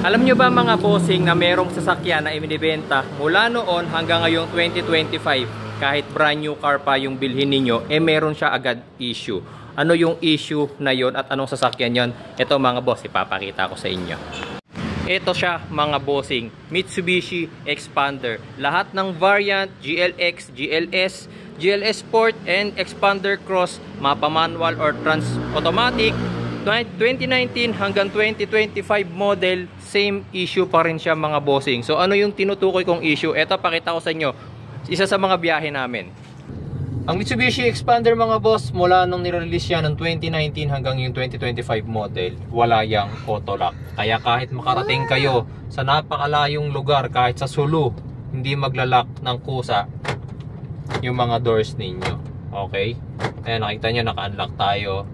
Alam nyo ba mga bossing na merong sasakyan na ibinibenta mula noon hanggang ngayong 2025, kahit brand new car pa yung bilhin ninyo, meron siya agad issue. Ano yung issue na yon at anong sasakyan yon? Ito mga boss, ipapakita ko sa inyo. Ito siya mga bossing, Mitsubishi Expander. Lahat ng variant, GLX, GLS, GLS Sport, and Expander Cross, mapa manual or trans automatic, 2019 hanggang 2025 model, same issue pa rin siya mga bossing. So ano yung tinutukoy kong issue? Ito, pakita ko sa inyo. Isa sa mga biyahe namin. Ang Mitsubishi Expander mga boss, mula nung nirelease siya ng 2019 hanggang yung 2025 model, wala yang auto lock. Kaya kahit makarating kayo sa napakalayong lugar, kahit sa Sulu, hindi maglalak ng kusa yung mga doors ninyo. Okay? Kaya nakita nyo, naka-unlock tayo.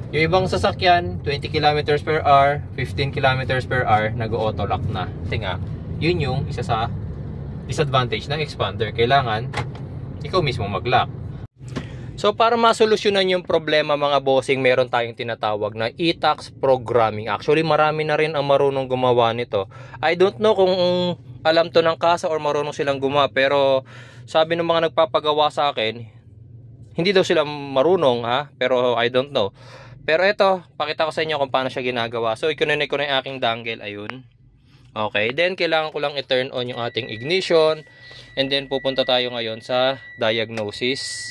Yung ibang sasakyan, 20 km per hour, 15 km per hour, nag-auto lock na. Kasi nga, yun yung isa sa disadvantage ng Expander. Kailangan, ikaw mismo mag-lock. So, para masolusyonan yung problema mga bossing, meron tayong tinatawag na e-tax programming. Actually, marami na rin ang marunong gumawa nito. I don't know kung alam to ng kasa or marunong silang gumawa. Pero, sabi ng mga nagpapagawa sa akin, hindi daw sila marunong ha. Pero, I don't know. Pero ito, pakita ko sa inyo kung paano siya ginagawa. So, i-connect ko na yung aking dangle. Ayun. Okay. Then, kailangan ko lang i-turn on yung ating ignition. And then, pupunta tayo ngayon sa diagnosis.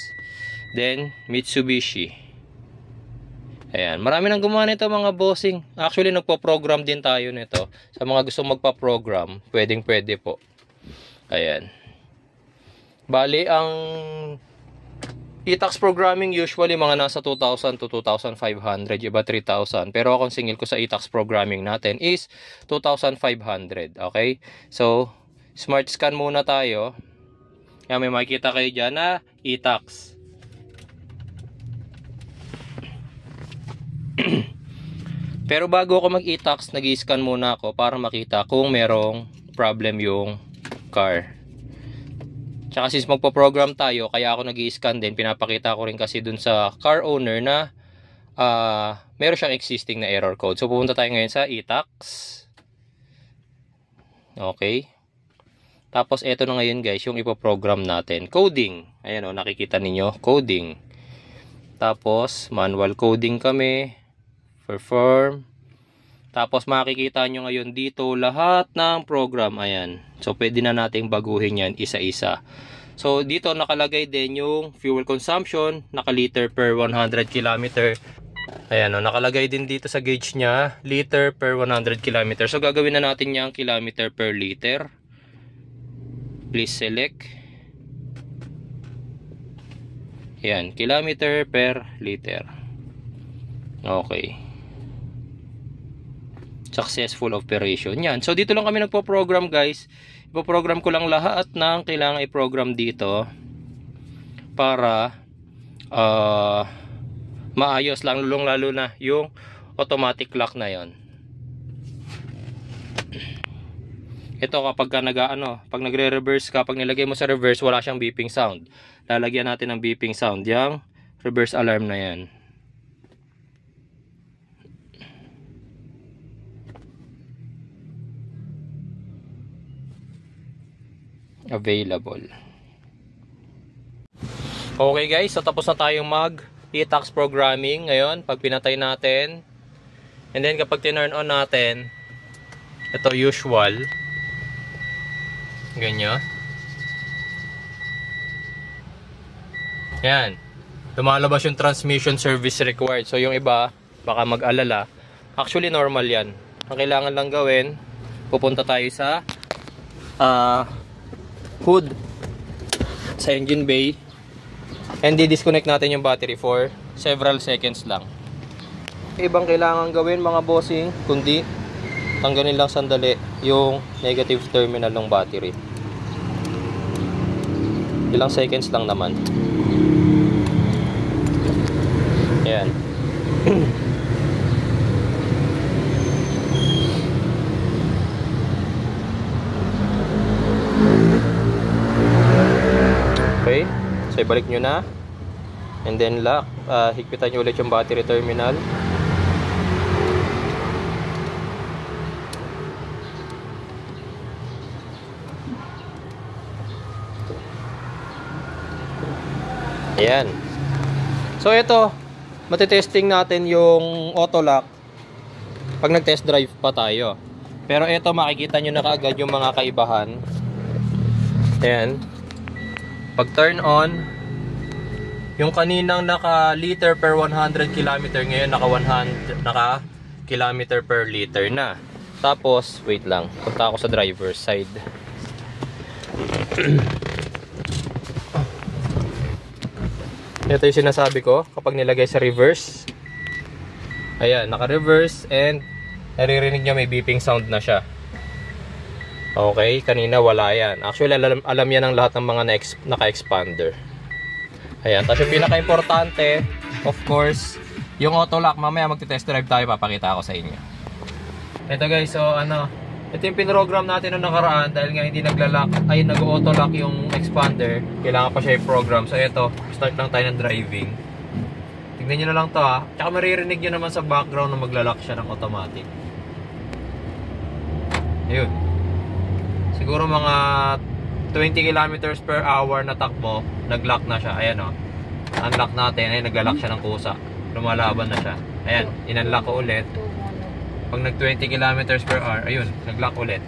Then, Mitsubishi. Ayan. Marami nang gumawa nito mga bossing. Actually, nagpo-program din tayo nito. Sa mga gusto magpa-program, pwedeng-pwede po. Ayan. Bali, ang e-tax programming usually mga nasa 2,000 to 2,500, iba 3,000. Pero akong singil ko sa e-tax programming natin is 2,500. Okay? So, smart scan muna tayo. Yan, may makikita kayo dyan na e-tax. Pero bago ako mag-e-tax, nag-i-scan muna ako para makita kung merong problem yung car. Tsaka since magpo-program tayo, kaya ako nag-i-scan din, pinapakita ko rin kasi dun sa car owner na meron siyang existing na error code. So pupunta tayo ngayon sa e-tax. Okay. Tapos eto na ngayon guys, yung ipo-program natin. Coding. Ayan o, nakikita ninyo. Coding. Tapos manual coding kami. Perform. Tapos makikita nyo ngayon dito lahat ng program. Ayan. So pwede na nating baguhin yan isa-isa. So dito nakalagay din yung fuel consumption, naka-liter per 100 km. Ayan o, nakalagay din dito sa gauge nya, liter per 100 km. So gagawin na natin yung kilometer per liter. Please select. Ayan, kilometer per liter. Okay. Successful operation. Yan. So dito lang kami nagpo-program guys. Ipo-program ko lang lahat ng kailangan i-program dito para maayos lang, lalo na yung automatic lock na yon. Ito kapag ka pag nagre-reverse ka, pag nilagay mo sa reverse, wala siyang beeping sound. Lalagyan natin ng beeping sound yung reverse alarm na yan. Available. Okay guys, so tapos na tayong mag e-tax programming ngayon. Pag pinatay natin, and then kapag tinurn on natin, ito usual, ganyan. Yan, lumalabas yung transmission service required. So yung iba baka mag-alala, actually normal yan. Ang kailangan lang gawin, pupunta tayo sa hood sa engine bay and di-disconnect natin yung battery for several seconds lang. Ibang kailangan gawin mga bossing kundi tanggalin lang sandali yung negative terminal ng battery. Ilang seconds lang naman. Ayan. Okay, so ibalik nyo na and then lock, higpitan nyo ulit yung battery terminal. Ayan. So ito, matitesting natin yung auto lock pag nag-test drive pa tayo. Pero ito, makikita nyo na kaagad yung mga kaibahan. Ayan. Pag turn on, yung kaninang naka liter per 100 km, ngayon naka kilometer per liter na. Tapos, wait lang, punta ako sa driver's side. Ito yung sinasabi ko kapag nilagay sa reverse. Ayan, naka-reverse and naririnig nyo may beeping sound na siya. Okay, kanina wala yan. Actually, alam yan ng lahat ng mga naka-expander. Ayan, tapos yung pinaka-importante, of course, yung auto lock. Mamaya magti-test drive tayo, papakita ako sa inyo. Ito guys, so ito yung pinrogram natin noong nakaraan dahil nga hindi nagla-lock, ay nag-auto lock yung expander. Kailangan pa siya i-program. So ito, start lang tayo ng driving. Tignan nyo na lang to ha. Tsaka maririnig nyo naman sa background na magla-lock siya ng automatic. Ayun. Siguro mga 20 kilometers per hour na takbo, nag-lock na siya. Ayan o. Unlock natin. Ayun, nagla-lock siya ng kusa. Lumalaban na siya. Ayan, in-unlock ko ulit. Pag nag 20 kilometers per hour, ayun, nag-lock ulit.